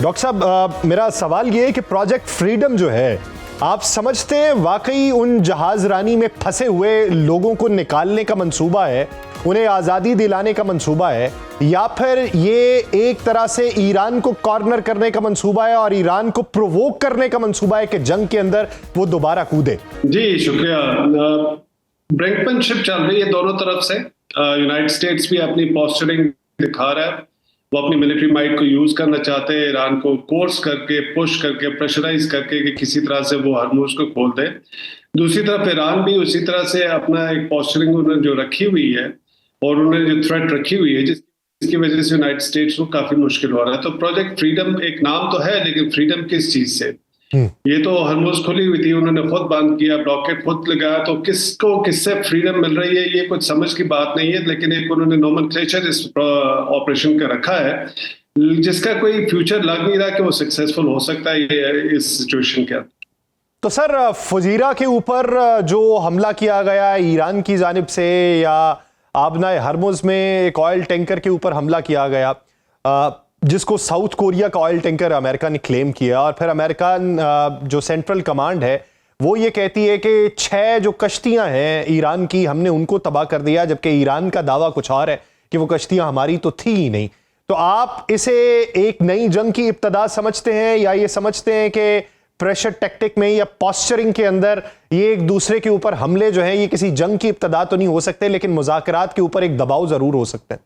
Doctor साहब, मेरा सवाल ये है कि प्रोजेक्ट फ्रीडम जो है, आप समझते हैं वाकई उन जहाज रानी में फंसे हुए लोगों को निकालने का मंसूबा है, उन्हें आज़ादी दिलाने का मंसूबा है, या फिर ये एक तरह से ईरान को कॉर्नर करने का मंसूबा है और ईरान को प्रोवोक करने का मंसूबा है कि जंग के अंदर वो दोबारा कूदे? जी शुक्रिया। ब्रिंकमैनशिप चल रही है दोनों तरफ से। यूनाइटेड स्टेट्स भी अपनी पोस्चरिंग दिखा रहा है, वो अपनी मिलिट्री माइट को यूज करना चाहते हैं, ईरान को कोर्स करके, पुश करके, प्रेशराइज करके कि किसी तरह से वो हरमुज को खोल दे। दूसरी तरफ ईरान भी उसी तरह से अपना एक पोस्चरिंग उन्होंने जो रखी हुई है और उन्होंने जो थ्रेट रखी हुई है, जिसकी वजह से यूनाइटेड स्टेट्स को काफी मुश्किल हो रहा है। तो प्रोजेक्ट फ्रीडम एक नाम तो है, लेकिन फ्रीडम किस चीज से? ये तो हरमुज खुली हुई थी, उन्होंने खुद बंद किया, ब्लॉकेट खुद लगाया, तो किसको किससे फ्रीडम मिल रही है ये कुछ समझ की बात नहीं है। लेकिन एक उन्होंने नोमेनक्लेचर इस ऑपरेशन का रखा है, जिसका कोई फ्यूचर लग नहीं रहा कि वो सक्सेसफुल हो सकता है इस सिचुएशन के अंदर। तो सर, फुजीरा के ऊपर जो हमला किया गया ईरान की जानिब से, या आबनाए हरमुज में एक ऑयल टैंकर के ऊपर हमला किया गया, जिसको साउथ कोरिया का ऑयल टैंकर अमेरिका ने क्लेम किया, और फिर अमेरिकन जो सेंट्रल कमांड है वो ये कहती है कि 6 जो कश्तियां हैं ईरान की, हमने उनको तबाह कर दिया, जबकि ईरान का दावा कुछ और है कि वो कश्तियां हमारी तो थी ही नहीं। तो आप इसे एक नई जंग की इब्तिदा समझते हैं, या ये समझते हैं कि प्रेशर टैक्टिक में या पॉस्चरिंग के अंदर ये एक दूसरे के ऊपर हमले जो है ये किसी जंग की इब्तिदा तो नहीं हो सकते, लेकिन मुज़ाकरात के ऊपर एक दबाव जरूर हो सकते हैं?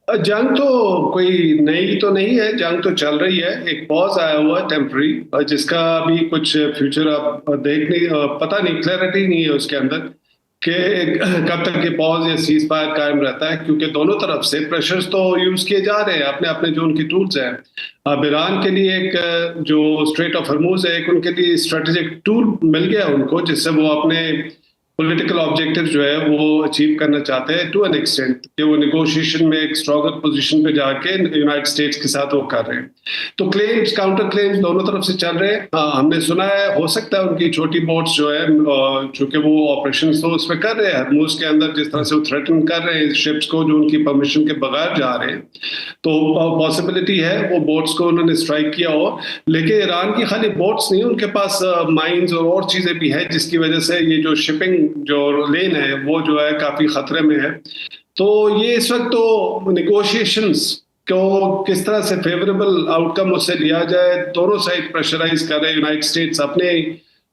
जंग तो कोई नई तो नहीं है, जंग तो चल रही है। एक पॉज आया हुआ है टेम्पररी, जिसका भी कुछ फ्यूचर आप देख नहीं, पता नहीं, क्लैरिटी नहीं है उसके अंदर कि कब तक ये पॉज या सीज फायर कायम रहता है, क्योंकि दोनों तरफ से प्रेशर्स तो यूज किए जा रहे हैं अपने अपने जो उनकी टूल्स हैं। अब ईरान के लिए एक जो स्ट्रेट ऑफ हरमुज है, एक उनके लिए स्ट्रेटेजिक टूल मिल गया उनको, जिससे वो अपने पॉलिटिकल ऑब्जेक्टिव जो है वो अचीव करना चाहते हैं टू एन एक्सटेंट, कि वो नेगोशिएशन में एक स्ट्रॉन्गर पोजीशन पे जाके यूनाइटेड स्टेट्स के साथ वो कर रहे हैं। तो क्लेम्स, काउंटर क्लेम्स दोनों तरफ से चल रहे हैं। हाँ, हमने सुना है, हो सकता है उनकी छोटी बोट्स जो है, चूंकि वो ऑपरेशन तो उसमें कर रहे हैं हरमुज के अंदर, जिस तरह से वो थ्रेटन कर रहे हैं शिप्स को जो उनकी परमिशन के बगैर जा रहे हैं, तो पॉसिबिलिटी है वो बोट्स को उन्होंने स्ट्राइक किया हो। लेकिन ईरान की खाली बोट्स नहीं, उनके पास माइंस और चीजें भी है, जिसकी वजह से ये जो शिपिंग जो लेन है वो जो है काफी खतरे में है। तो ये इस वक्त तो नेगोशिएशंस को किस तरह से फेवरेबल आउटकम उससे लिया जाए, दोनों साइड प्रेशराइज कर रहे हैं। यूनाइटेड स्टेट्स अपने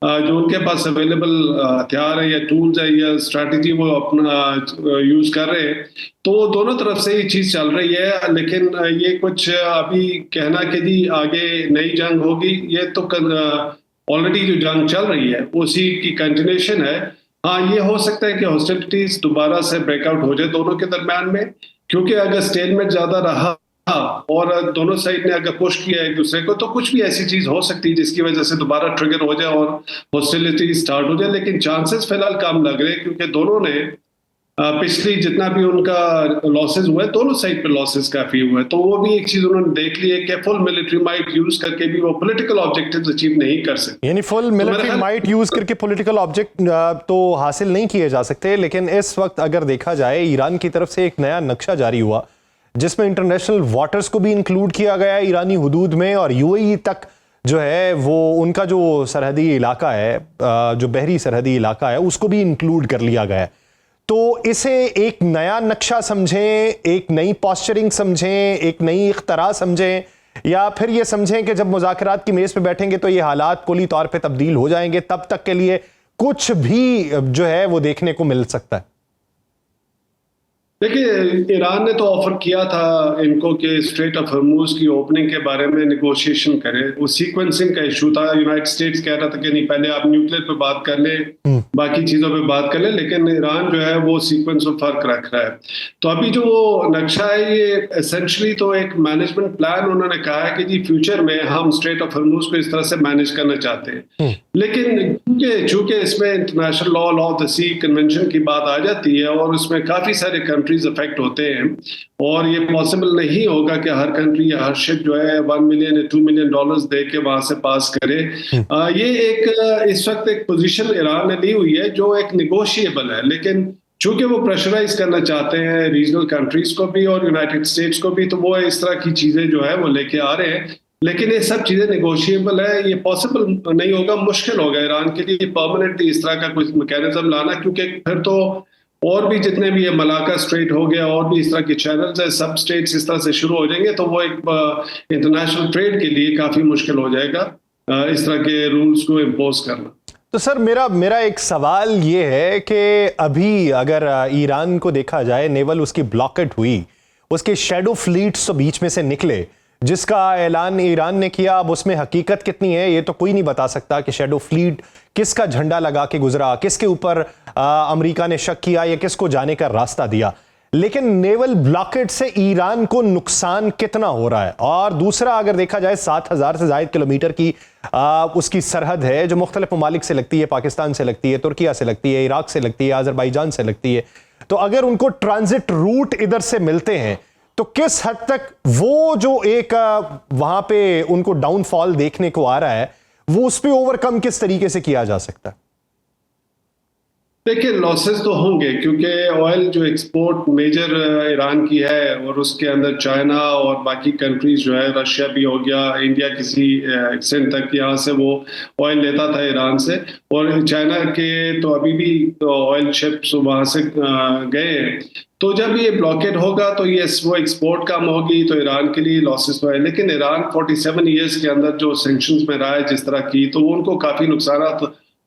जो उनके पास अवेलेबल हथियार है या टूल्स है या स्ट्रैटेजी वो अपना यूज कर रहे हैं। तो दोनों तरफ से ये चीज चल रही है, लेकिन ये कुछ अभी कहना कि जी आगे नई जंग होगी, ये तो ऑलरेडी जो जंग चल रही है उसी की कंटिन्यूएशन है। हाँ, ये हो सकता है कि हॉस्टिलिटीज दोबारा से ब्रेकआउट हो जाए दोनों के दरम्यान में, क्योंकि अगर स्टेलमेट ज्यादा रहा और दोनों साइड ने अगर पुश किया एक दूसरे को, तो कुछ भी ऐसी चीज हो सकती है जिसकी वजह से दोबारा ट्रिगर हो जाए और हॉस्टिलिटी स्टार्ट हो जाए। लेकिन चांसेस फिलहाल कम लग रहे हैं, क्योंकि दोनों ने पिछली जितना भी उनका लॉसेस हुए, दोनों साइड पे लॉसेस काफी हुए, तो वो भी एक चीज उन्होंने देख ली है कि फुल मिलिट्री माइट यूज करके भी वो पॉलिटिकल ऑब्जेक्टिव्स अचीव नहीं कर सकते। यानी फुल मिलिट्री माइट यूज करके पॉलिटिकल ऑब्जेक्ट तो हासिल नहीं किए जा सकते। लेकिन इस वक्त अगर देखा जाए, ईरान की तरफ से एक नया नक्शा जारी हुआ जिसमें इंटरनेशनल वाटर्स को भी इंक्लूड किया गया ईरानी हुदूद में, और यूएई तक जो है वो उनका जो सरहदी इलाका है, जो बहरी सरहदी इलाका है, उसको भी इंक्लूड कर लिया गया है। तो इसे एक नया नक्शा समझें, एक नई पॉस्चरिंग समझें, एक नई इख्तरा समझें, या फिर ये समझें कि जब मुज़ाकरात की मेज़ पे बैठेंगे तो ये हालात कुली तौर पे तब्दील हो जाएंगे, तब तक के लिए कुछ भी जो है वो देखने को मिल सकता है? देखिए, ईरान ने तो ऑफर किया था इनको कि स्ट्रेट ऑफ हरमुज की ओपनिंग के बारे में नेगोशिएशन करें। वो सीक्वेंसिंग का इशू था, यूनाइटेड स्टेट्स कह रहा था कि नहीं, पहले आप न्यूक्लियर पे बात कर ले, बाकी चीजों पे बात कर ले, लेकिन ईरान जो है वो सीक्वेंस ऑफ फर्क रख रहा है। तो अभी जो नक्शा है ये एसेंशियली तो एक मैनेजमेंट प्लान उन्होंने कहा है कि जी फ्यूचर में हम स्ट्रेट ऑफ हरमुज को इस तरह से मैनेज करना चाहते हैं। लेकिन चूंकि इसमें international law of the sea convention की बात आ जाती है और उसमें काफी सारे कंट्रीज अफेक्ट होते हैं, और ये पॉसिबल नहीं होगा कि हर कंट्री या हर शिप जो है 1 मिलियन या 2 मिलियन डॉलर्स दे के वहां से पास करे। ये एक इस वक्त एक पोजीशन ईरान ने ली हुई है जो एक निगोशिएबल है, लेकिन चूंकि वो प्रेशराइज करना चाहते हैं रीजनल कंट्रीज को भी और यूनाइटेड स्टेट्स को भी, तो वो इस तरह की चीजें जो है वो लेके आ रहे हैं। लेकिन ये सब चीजें नेगोशिएबल है, ये पॉसिबल नहीं होगा, मुश्किल होगा ईरान के लिए परमानेंटली इस तरह का कुछ मैकेनिज्म लाना, क्योंकि फिर तो और भी जितने भी ये मलाका स्ट्रेट हो गया और भी इस तरह के चैनल्स है, सब स्टेट्स इस तरह से शुरू हो जाएंगे, तो वो एक इंटरनेशनल ट्रेड के लिए काफी मुश्किल हो जाएगा इस तरह के रूल्स को इम्पोज करना। तो सर मेरा मेरा एक सवाल ये है कि अभी अगर ईरान को देखा जाए, नेवल उसकी ब्लॉकेट हुई, उसके शैडो फ्लीट्स तो बीच में से निकले, जिसका ऐलान ईरान ने किया। अब उसमें हकीकत कितनी है ये तो कोई नहीं बता सकता कि शैडो फ्लीट किसका झंडा लगा के गुजरा, किसके ऊपर अमेरिका ने शक किया या किसको जाने का रास्ता दिया। लेकिन नेवल ब्लॉकेट से ईरान को नुकसान कितना हो रहा है? और दूसरा, अगर देखा जाए 7,000 से ज्यादा किलोमीटर की उसकी सरहद है जो मुख्तलिफ ममालिक से लगती है, पाकिस्तान से लगती है, तुर्किया से लगती है, इराक से लगती है, अजरबैजान से लगती है। तो अगर उनको ट्रांजिट रूट इधर से मिलते हैं तो किस हद तक वो जो एक वहां पे उनको डाउनफॉल देखने को आ रहा है, वो उस पर ओवरकम किस तरीके से किया जा सकता है? देखिए, लॉसेस तो होंगे, क्योंकि ऑयल जो एक्सपोर्ट मेजर ईरान की है और उसके अंदर चाइना और बाकी कंट्रीज जो है, रशिया भी हो गया, इंडिया किसी एक्सटेंट तक यहाँ से वो ऑयल लेता था ईरान से, और चाइना के तो अभी भी ऑयल शिप्स वहां से गए हैं। तो जब ये ब्लॉकेट होगा तो ये वो एक्सपोर्ट कम होगी, तो ईरान के लिए लॉसेस तो है। लेकिन ईरान 47 ईयर्स के अंदर जो सैंक्शंस में रहा है जिस तरह की, तो उनको काफी नुकसान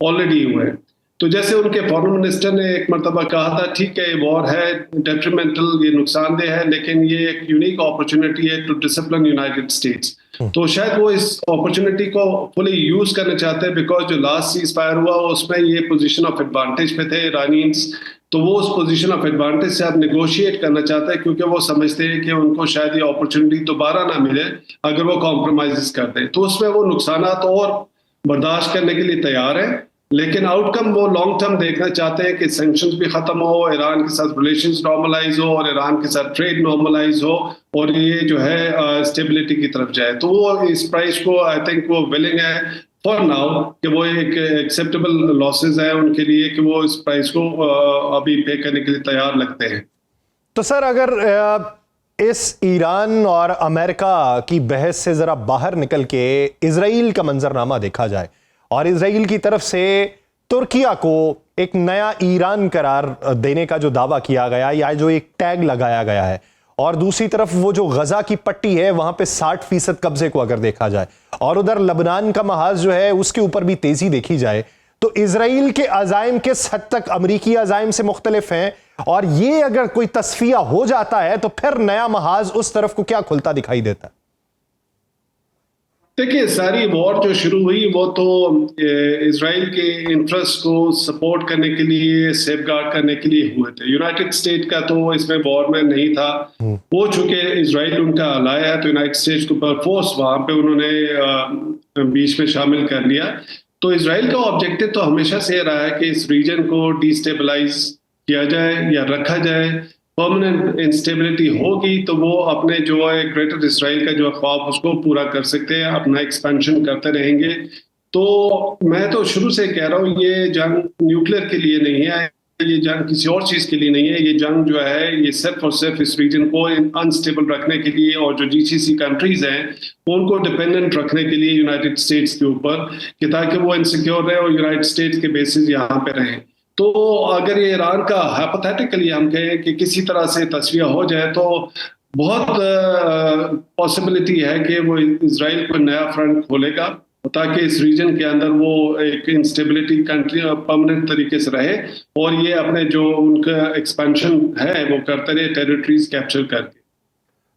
ऑलरेडी हुए हैं। तो जैसे उनके फॉरेन मिनिस्टर ने एक मरतबा कहा था, ठीक है ये वॉर है, डेट्रीमेंटल, ये नुकसानदेह है, लेकिन ये एक यूनिक अपॉर्चुनिटी है टू डिसिप्लिन यूनाइटेड स्टेट्स। तो शायद वो इस अपॉर्चुनिटी को फुली यूज करना चाहते हैं, बिकॉज जो लास्ट सीज फायर हुआ उसमें ये पोजीशन ऑफ एडवांटेज पे थे ईरानियंस, तो वो उस पोजीशन ऑफ एडवांटेज से अब नेगोशिएट करना चाहते हैं, क्योंकि वो समझते हैं कि उनको शायद ये अपॉर्चुनिटी दोबारा ना मिले अगर वो कॉम्प्रोमाइज करते हैं। तो उसमें वो नुकसान और बर्दाश्त करने के लिए तैयार है, लेकिन आउटकम वो लॉन्ग टर्म देखना चाहते हैं कि सैंक्शंस भी खत्म हो, ईरान के साथ रिलेशंस नॉर्मलाइज हो और ईरान के साथ ट्रेड नॉर्मलाइज हो, और ये जो है स्टेबिलिटी की तरफ जाए। तो वो इस प्राइस को आई थिंक वो विलिंग है फॉर नाउ कि वो एक एक्सेप्टेबल लॉसेस है उनके लिए कि वो इस प्राइस को अभी पे करने के लिए तैयार लगते हैं। तो सर अगर इस ईरान और अमेरिका की बहस से जरा बाहर निकल के इजराइल का मंजरनामा देखा जाए, और इजराइल की तरफ से तुर्किया को एक नया ईरान करार देने का जो दावा किया गया या जो एक टैग लगाया गया है, और दूसरी तरफ वो जो गजा की पट्टी है वहां पे 60% कब्जे को अगर देखा जाए, और उधर लबनान का महाज जो है उसके ऊपर भी तेजी देखी जाए, तो इजराइल के अजाइम किस हद तक अमरीकी अजाइम से मुख्तलिफ हैं? और ये अगर कोई तस्फिया हो जाता है तो फिर नया महाज उस तरफ को क्या खुलता दिखाई देता है? देखिए, सारी वॉर जो शुरू हुई वो तो इजराइल के इंटरेस्ट को सपोर्ट करने के लिए, सेफगार्ड करने के लिए हुए थे। यूनाइटेड स्टेट का तो इसमें वॉर में नहीं था। वो चूंकि इजराइल उनका अलाय है, तो यूनाइटेड स्टेट्स को पर फोर्स वहां पे उन्होंने बीच में शामिल कर लिया। तो इजराइल का ऑब्जेक्टिव तो हमेशा से रहा है कि इस रीजन को डिस्टेबलाइज किया जाए या रखा जाए। परमानेंट इंस्टेबिलिटी होगी तो वो अपने जो है ग्रेटर इसराइल का जो ख्वाब उसको पूरा कर सकते हैं, अपना एक्सपेंशन करते रहेंगे। तो मैं तो शुरू से कह रहा हूँ, ये जंग न्यूक्लियर के लिए नहीं है, ये जंग किसी और चीज के लिए नहीं है। ये जंग जो है ये सिर्फ और सिर्फ इस रीजन को अनस्टेबल रखने के लिए, और जो जीसीसी कंट्रीज हैं उनको डिपेंडेंट रखने के लिए यूनाइटेड स्टेट्स के ऊपर, कि ताकि वो इनसिक्योर रहे और यूनाइटेड स्टेट्स के बेसिस यहाँ पे रहें। तो अगर ये ईरान का हाइपोथेटिकली हम कहें कि किसी तरह से तस्वीर हो जाए, तो बहुत पॉसिबिलिटी है कि वो इजराइल को नया फ्रंट खोलेगा, ताकि इस रीजन के अंदर वो एक इंस्टेबिलिटी कंट्री परमानेंट तरीके से रहे, और ये अपने जो उनका एक्सपेंशन है वो करते रहे, टेरिटरीज कैप्चर करके।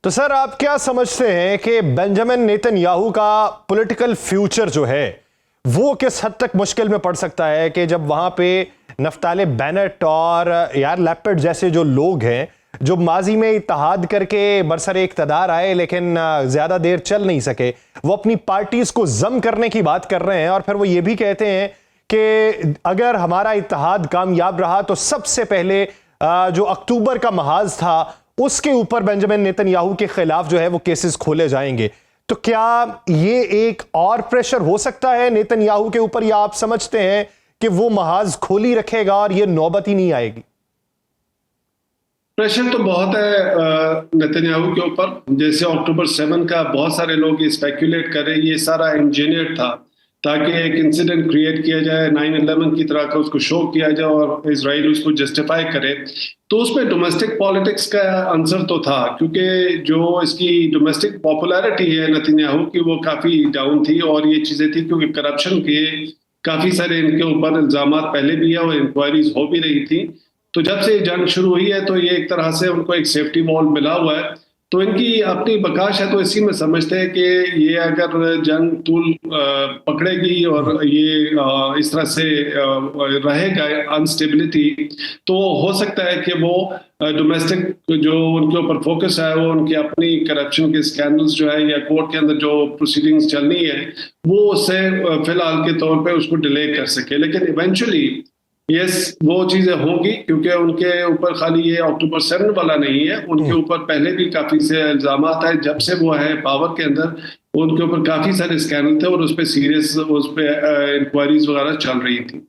तो सर आप क्या समझते हैं कि बेंजामिन नेतन्याहू का पॉलिटिकल फ्यूचर जो है वो किस हद तक मुश्किल में पड़ सकता है, कि जब वहां पे नफ्ताली बेनेट और यार लैपिड जैसे जो लोग हैं जो माजी में इत्तेहाद करके बरसरे इक़्तिदार आए लेकिन ज्यादा देर चल नहीं सके, वो अपनी पार्टीज को जम करने की बात कर रहे हैं, और फिर वो ये भी कहते हैं कि अगर हमारा इत्तेहाद कामयाब रहा तो सबसे पहले जो अक्टूबर का महाज था उसके ऊपर बेंजामिन नेतन्याहू के खिलाफ जो है वो केसेस खोले जाएंगे। तो क्या ये एक और प्रेशर हो सकता है नेतन्याहू के ऊपर, या आप समझते हैं कि वो महाज खोली रखेगा और ये नौबत ही नहीं आएगी? प्रेशर तो बहुत है नेतन्याहू के ऊपर। जैसे अक्टूबर 7 का बहुत सारे लोग ये स्पेक्युलेट कर रहे हैं ये सारा इंजीनियर था ताकि एक इंसिडेंट क्रिएट किया जाए 9/11 की तरह का, उसको शो किया जाए और इजराइल उसको जस्टिफाई करे। तो उसमें डोमेस्टिक पॉलिटिक्स का आंसर तो था, क्योंकि जो इसकी डोमेस्टिक पॉपुलैरिटी है नेतन्याहू की वो काफी डाउन थी और ये चीजें थी क्योंकि करप्शन के काफी सारे इनके ऊपर इल्जामात पहले भी है और इंक्वायरीज हो भी रही थी। तो जब से जंग शुरू हुई है तो ये एक तरह से उनको एक सेफ्टी वॉल मिला हुआ है। तो इनकी अपनी बकाश है, तो इसी में समझते हैं कि ये अगर जंग तूल पकड़ेगी और ये इस तरह से रहेगा अनस्टेबिलिटी, तो हो सकता है कि वो डोमेस्टिक जो उनके ऊपर फोकस है वो उनकी अपनी करप्शन के स्कैंडल्स जो है या कोर्ट के अंदर जो प्रोसीडिंग्स चलनी है वो उससे फिलहाल के तौर पे उसको डिले कर सके। लेकिन इवेंचुअली यस वो चीजें होंगी, क्योंकि उनके ऊपर खाली ये अक्टूबर 7 वाला नहीं है, उनके ऊपर पहले भी काफी से इल्जामात है। जब से वो है पावर के अंदर उनके ऊपर काफी सारे स्कैंडल थे और उस पर सीरियस उस पर इंक्वायरीज वगैरह चल रही थी।